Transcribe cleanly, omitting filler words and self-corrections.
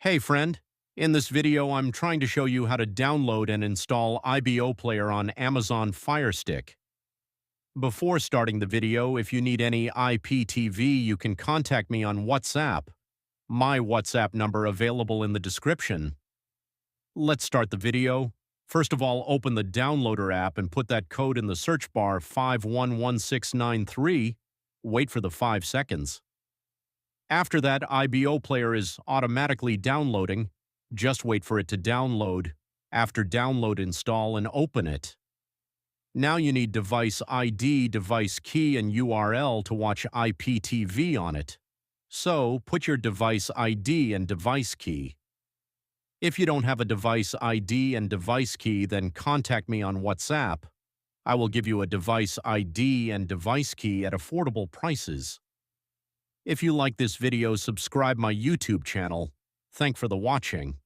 Hey friend, in this video I'm trying to show you how to download and install IBO Player on Amazon Fire Stick. Before starting the video, if you need any IPTV, you can contact me on WhatsApp. My WhatsApp number available in the description. Let's start the video. First of all, open the downloader app and put that code in the search bar 511693. Wait for the 5 seconds. After that, IBO Player is automatically downloading. Just wait for it to download. After download, install and open it. Now you need device ID, device key, and URL to watch IPTV on it. So, put your device ID and device key. If you don't have a device ID and device key, then contact me on WhatsApp. I will give you a device ID and device key at affordable prices. If you like this video, subscribe my YouTube channel. Thank for the watching.